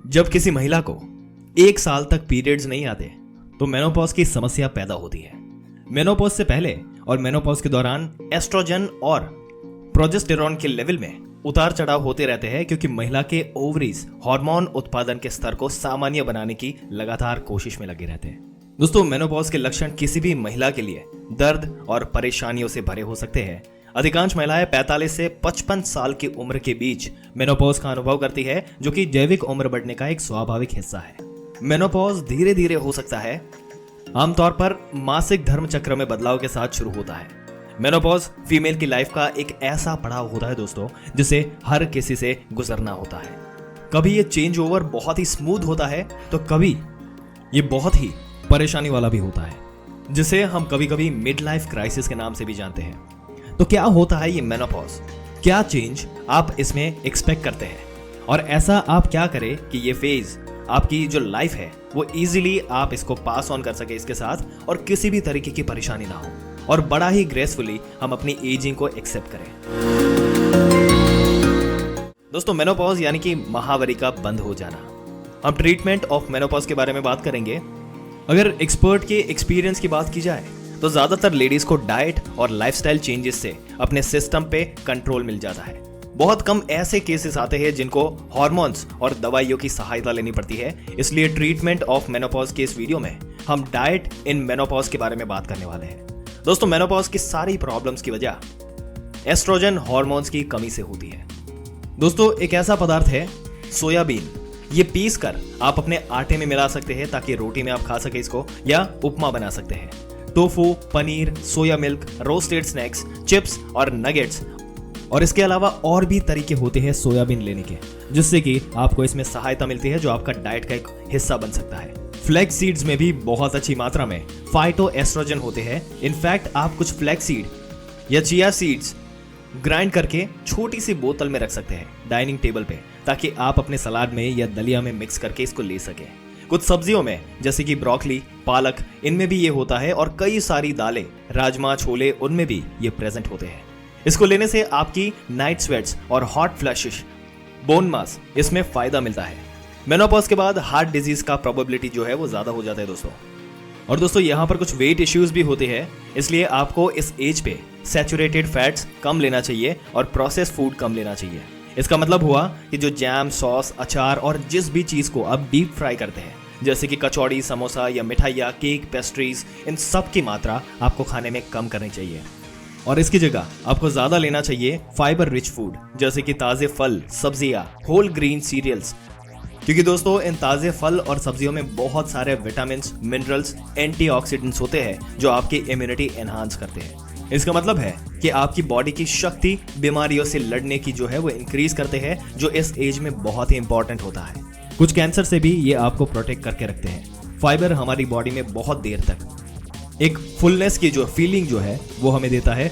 जब किसी महिला को 1 साल तक पीरियड्स नहीं आते तो मेनोपॉज की समस्या पैदा होती है। मेनोपॉज से पहले और मेनोपॉज के दौरान एस्ट्रोजन और प्रोजेस्टेरॉन के लेवल में उतार चढ़ाव होते रहते हैं, क्योंकि महिला के ओवरीज हार्मोन उत्पादन के स्तर को सामान्य बनाने की लगातार कोशिश में लगे रहते हैं। दोस्तों, मेनोपॉज के लक्षण किसी भी महिला के लिए दर्द और परेशानियों से भरे हो सकते हैं। अधिकांश महिलाएं 45 से 55 साल की उम्र के बीच मेनोपॉज का अनुभव करती है, जो कि जैविक उम्र बढ़ने का एक स्वाभाविक हिस्सा है। मेनोपॉज धीरे धीरे हो सकता है, आमतौर पर मासिक धर्म चक्र में बदलाव के साथ शुरू होता है। मेनोपॉज फीमेल की लाइफ का एक ऐसा पड़ाव होता है दोस्तों, जिसे हर किसी से गुजरना होता है। कभी ये चेंज ओवर बहुत ही स्मूथ होता है तो कभी ये बहुत ही परेशानी वाला भी होता है, जिसे हम कभी कभी मिड लाइफ क्राइसिस के नाम से भी जानते हैं। तो क्या होता है ये मेनोपॉज? क्या चेंज आप इसमें एक्सपेक्ट करते हैं, और ऐसा आप क्या करें कि ये फेज आपकी जो लाइफ है वो इजीली आप इसको पास ऑन कर सके इसके साथ, और किसी भी तरीके की परेशानी ना हो, और बड़ा ही ग्रेसफुली हम अपनी एजिंग को एक्सेप्ट करें। दोस्तों, मेनोपॉज यानी कि महावरी का बंद हो जाना। हम ट्रीटमेंट ऑफ मेनोपॉज के बारे में बात करेंगे। अगर एक्सपर्ट के एक्सपीरियंस की बात की जाए तो ज्यादातर लेडीज को डाइट और लाइफस्टाइल चेंजेस से अपने सिस्टम पे कंट्रोल मिल जाता है। बहुत कम ऐसे केसेस आते हैं जिनको हार्मोन्स और दवाइयों की सहायता लेनी पड़ती है। इसलिए ट्रीटमेंट ऑफ मेनोपॉज के इस वीडियो में हम डाइट इन मेनोपॉज के बारे में बात करने वाले हैं। दोस्तों, मेनोपॉज की सारी प्रॉब्लम्स की वजह एस्ट्रोजन हार्मोन्स की कमी से होती है। दोस्तों, एक ऐसा पदार्थ है सोयाबीन। ये पीस कर आप अपने आटे में मिला सकते हैं ताकि रोटी में आप खा सके इसको, या उपमा बना सकते हैं। Tofu, paneer, soya milk, roasted snacks, chips और नगेट्स, और इसके अलावा और भी तरीके होते हैं सोयाबीन लेने के, जिससे कि आपको इसमें सहायता मिलती है, जो आपका डाइट का एक हिस्सा बन सकता है। फ्लैक्स सीड्स में भी बहुत अच्छी मात्रा में फाइटो एस्ट्रोजन होते हैं। इनफैक्ट आप कुछ फ्लैक्स सीड या चिया सीड्स ग्राइंड करके छोटी सी बोतल में रख सकते हैं डाइनिंग टेबल पे, ताकि आप अपने सलाद में या दलिया में मिक्स करके इसको ले सकें। कुछ सब्जियों में जैसे कि ब्रोकली, पालक, इनमें भी ये होता है, और कई सारी दालें, राजमा, छोले, उनमें भी ये प्रेजेंट होते हैं। इसको लेने से आपकी नाइट स्वेट्स और हॉट फ्लैशेस, बोन मास, इसमें फायदा मिलता है। मेनोपॉज के बाद हार्ट डिजीज का प्रोबेबिलिटी जो है वो ज्यादा हो जाता है दोस्तों। और दोस्तों, यहाँ पर कुछ वेट इश्यूज भी होते हैं, इसलिए आपको इस एज पे सैचुरेटेड फैट्स कम लेना चाहिए और प्रोसेस्ड फूड कम लेना चाहिए। इसका मतलब हुआ कि जो जैम, सॉस, अचार और जिस भी चीज को आप डीप फ्राई करते हैं, जैसे कि कचौड़ी, समोसा या मिठाइयाँ, केक, पेस्ट्रीज, इन सब की मात्रा आपको खाने में कम करनी चाहिए। और इसकी जगह आपको ज्यादा लेना चाहिए फाइबर रिच फूड, जैसे कि ताजे फल, सब्जियां, होल ग्रीन सीरियल्स, क्योंकि दोस्तों इन ताजे फल और सब्जियों में बहुत सारे विटामिन, मिनरल्स, एंटीऑक्सीडेंट्स होते हैं, जो आपकी इम्यूनिटी एनहांस करते हैं। इसका मतलब है कि आपकी बॉडी की शक्ति बीमारियों से लड़ने की जो है वो इंक्रीज करते हैं, जो इस एज में बहुत ही इंपॉर्टेंट होता है। कुछ कैंसर से भी ये आपको प्रोटेक्ट करके रखते हैं। फाइबर हमारी बॉडी में बहुत देर तक एक फुलनेस की जो फीलिंग जो है वो हमें देता है,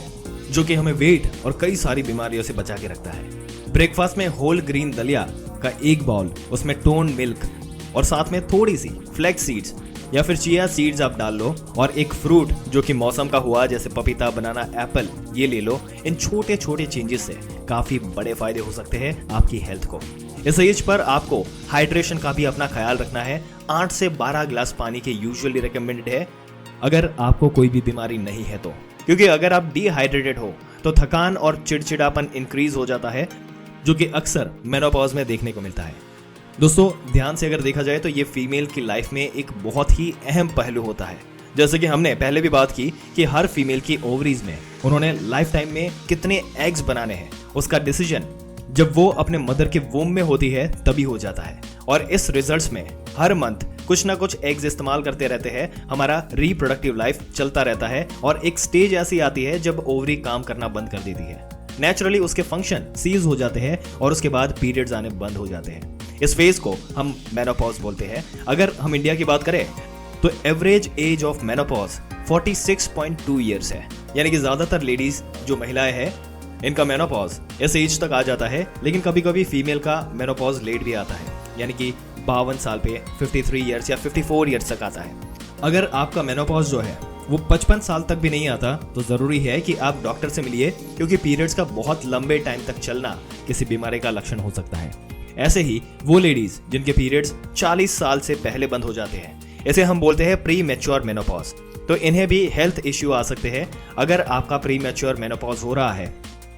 जो कि हमें वेट और कई सारी बीमारियों से बचा के रखता है। ब्रेकफास्ट में होल ग्रीन दलिया का एक बाउल, उसमें टोन मिल्क और साथ में थोड़ी सी फ्लैक्स सीड्स या फिर चिया सीड्स आप डाल लो, और एक फ्रूट जो कि मौसम का हुआ, जैसे पपीता, बनाना, एप्पल, ये ले लो। इन छोटे छोटे चेंजेस से काफी बड़े फायदे हो सकते हैं आपकी हेल्थ को। इस एज पर आपको हाइड्रेशन का भी अपना ख्याल रखना है। 8 से 12 ग्लास पानी के यूजुअली रिकमेंडेड है, अगर आपको कोई भी बीमारी नहीं है तो, क्योंकि अगर आप डिहाइड्रेटेड हो तो थकान और चिड़चिड़ापन इंक्रीज हो जाता है, जो कि अक्सर मेनोपॉज में देखने को मिलता है। दोस्तों, ध्यान से अगर देखा जाए तो ये फीमेल की लाइफ में एक बहुत ही अहम पहलू होता है। जैसे कि हमने पहले भी बात की कि हर फीमेल की ओवरीज में उन्होंने लाइफ टाइम में कितने एग्स बनाने हैं, उसका डिसीजन जब वो अपने मदर के वोम में होती है तभी हो जाता है। और इस रिजल्ट्स में हर मंथ कुछ ना कुछ एग्स इस्तेमाल करते रहते हैं। हमारा रिप्रोडक्टिव लाइफ चलता रहता है, और एक स्टेज ऐसी आती है जब ओवरी काम करना बंद कर देती है। नेचुरली उसके फंक्शन सीज हो जाते हैं, और उसके बाद पीरियड्स आने बंद हो जाते हैं। इस फेज को हम मेनोपॉज बोलते हैं। अगर हम इंडिया की बात करें तो average age of menopause 46.2 years है, यानी कि ज्यादातर लेडीज जो महिलाएं हैं इनका मेनोपॉज इस एज तक आ जाता है। लेकिन कभी कभी फीमेल का मेनोपॉज लेट भी आता है, यानी कि 52 साल पे 53 ईयर्स या 54 ईयर्स तक आता है। अगर आपका मेनोपॉज जो है वो 55 साल तक भी नहीं आता तो जरूरी है कि आप डॉक्टर से मिलिए, क्योंकि पीरियड्स का बहुत लंबे टाइम तक चलना किसी बीमारी का लक्षण हो सकता है। ऐसे ही वो लेडीज जिनके पीरियड्स 40 साल से पहले बंद हो जाते हैं, इसे हम बोलते हैं प्री मैच्योर मेनोपॉज। तो इन्हें भी हेल्थ इश्यू आ सकते हैं अगर आपका प्री मैच्योर मेनोपॉज हो रहा है।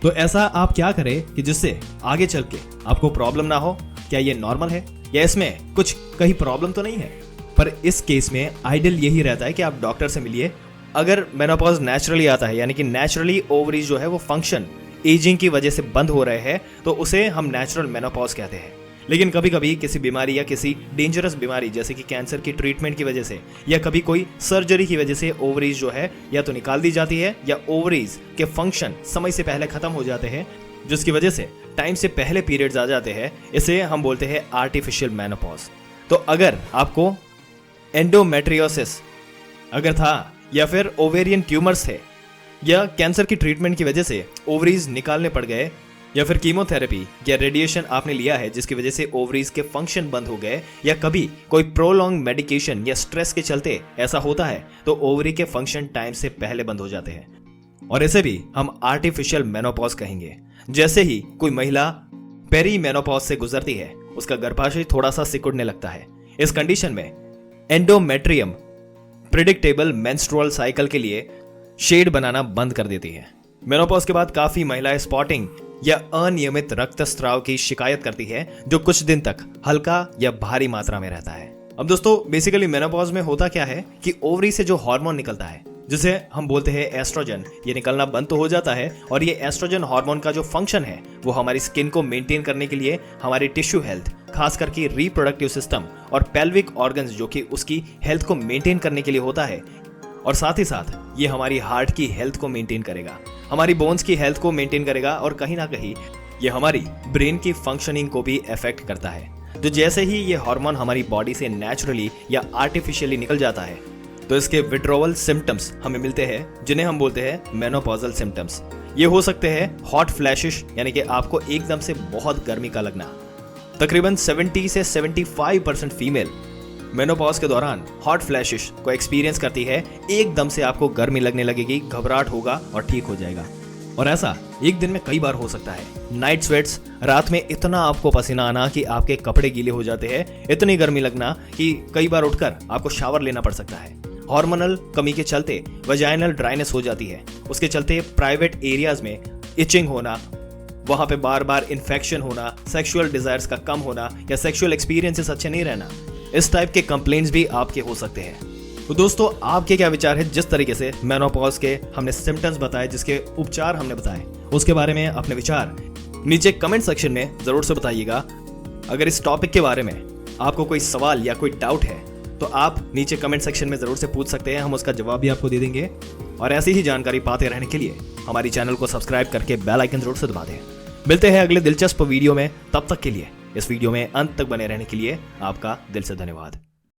तो ऐसा आप क्या करें कि जिससे आगे चल के आपको प्रॉब्लम ना हो? क्या ये नॉर्मल है या इसमें कुछ कहीं प्रॉब्लम तो नहीं है? पर इस केस में आइडियल यही रहता है कि आप डॉक्टर से मिलिए। अगर मेनोपॉज नेचुरली आता है, यानी कि नेचुरली ओवरीज जो है वो फंक्शन एजिंग की वजह से बंद हो रहे हैं, तो उसे हम नेचुरल मेनोपॉज कहते हैं। लेकिन कभी कभी किसी बीमारी या किसी डेंजरस बीमारी जैसे कि कैंसर की ट्रीटमेंट की वजह से या कभी कोई सर्जरी की वजह से ओवरीज जो है या तो निकाल दी जाती है या ओवरीज के फंक्शन समय से पहले खत्म हो जाते हैं, जिसकी वजह से टाइम से पहले पीरियड्स आ जाते हैं। इसे हम बोलते हैं आर्टिफिशियल मेनोपॉज। तो अगर आपको एंडोमेट्रियोसिस अगर था या फिर ओवेरियन ट्यूमर्स थे या कैंसर की ट्रीटमेंट की वजह से ओवरीज निकालने पड़ गए या फिर कीमोथेरेपी या रेडिएशन आपने लिया है जिसकी वजह से ओवरीज के फंक्शन बंद हो गए, या कभी कोई प्रोलॉन्ग मेडिकेशन या स्ट्रेस के चलते ऐसा होता है, तो ओवरी के फंक्शन टाइम से पहले बंद हो जाते हैं और इसे भी हम आर्टिफिशियल मेनोपॉज कहेंगे। जैसे ही कोई महिला पेरी मेनोपॉज से गुजरती है, उसका गर्भाशय थोड़ा सा सिकुड़ने लगता है। इस कंडीशन में एंडोमेट्रियम प्रिडिक्टेबल मेंस्ट्रुअल साइकिल के लिए शेड बनाना बंद कर देती है। मेनोपॉज के बाद काफी महिलाएं स्पॉटिंग या अनियमित रक्तस्राव की शिकायत करती है, जो कुछ दिन तक हल्का या भारी मात्रा में रहता है। अब दोस्तों, बेसिकली मेनोपॉज में होता क्या है कि ओवरी से जो हार्मोन निकलता है जिसे हम बोलते हैं एस्ट्रोजन, ये निकलना बंद तो हो जाता है और ये एस्ट्रोजन हार्मोन का जो फंक्शन है वो हमारी स्किन को मेंटेन करने के लिए, हमारी टिश्यू हेल्थ, खास करके रिप्रोडक्टिव सिस्टम और पेल्विक ऑर्गन्स जो कि उसकी हेल्थ को मेंटेन करने के लिए होता है, और साथ ही साथ ये हमारी हार्ट की हेल्थ को मेंटेन करेगा, हमारी बोन्स की हेल्थ को मेंटेन करेगा और कहीं ना कहीं ये हमारी ब्रेन की फंक्शनिंग को भी अफेक्ट करता है। तो जैसे ही ये हार्मोन हमारी बॉडी से नेचुरली या आर्टिफिशियली निकल जाता है, तो इसके विड्रॉवल सिम्टम्स हमें मिलते हैं जिन्हें हम बोलते हैं मेनोपॉजल सिम्टम्स। ये हो सकते हैं हॉट फ्लैशेस, यानी कि आपको एकदम से बहुत गर्मी का लगना। तकरीबन 70 से 75% फीमेल मेनोपॉज के दौरान हॉट फ्लैशेस को एक्सपीरियंस करती है। एकदम से आपको गर्मी लगने लगेगी, घबराहट होगा और ठीक हो जाएगा। और ऐसा एक दिन में कई बार हो सकता है। नाइट स्वेट्स, रात में इतना आपको पसीना आना कि आपके कपड़े गीले हो जाते हैं, इतनी गर्मी लगना कि कई बार उठकर आपको शावर लेना पड़ सकता है। हार्मोनल कमी के चलते वजाइनल ड्राइनेस हो जाती है, उसके चलते प्राइवेट एरियाज में इचिंग होना, वहां पे बार बार इन्फेक्शन होना, सेक्सुअल डिजायर्स का कम होना या सेक्सुअल एक्सपीरियंसेस अच्छे नहीं रहना, इस टाइप के कंप्लेंट्स भी आपके हो सकते हैं। तो दोस्तों, आपके क्या विचार है जिस तरीके से मेनोपॉज के हमने सिम्टम्स बताए, जिसके उपचार हमने बताए, उसके बारे में अपने विचार नीचे कमेंट सेक्शन में जरूर से बताइएगा। अगर इस टॉपिक के बारे में आपको कोई सवाल या कोई डाउट है तो आप नीचे कमेंट सेक्शन में जरूर से पूछ सकते हैं, हम उसका जवाब भी आपको दे देंगे। और ऐसी ही जानकारी पाते रहने के लिए हमारी चैनल को सब्सक्राइब करके बेल आइकन जरूर से दबा दें। मिलते हैं अगले दिलचस्प वीडियो में, तब तक के लिए इस वीडियो में अंत तक बने रहने के लिए आपका दिल से धन्यवाद।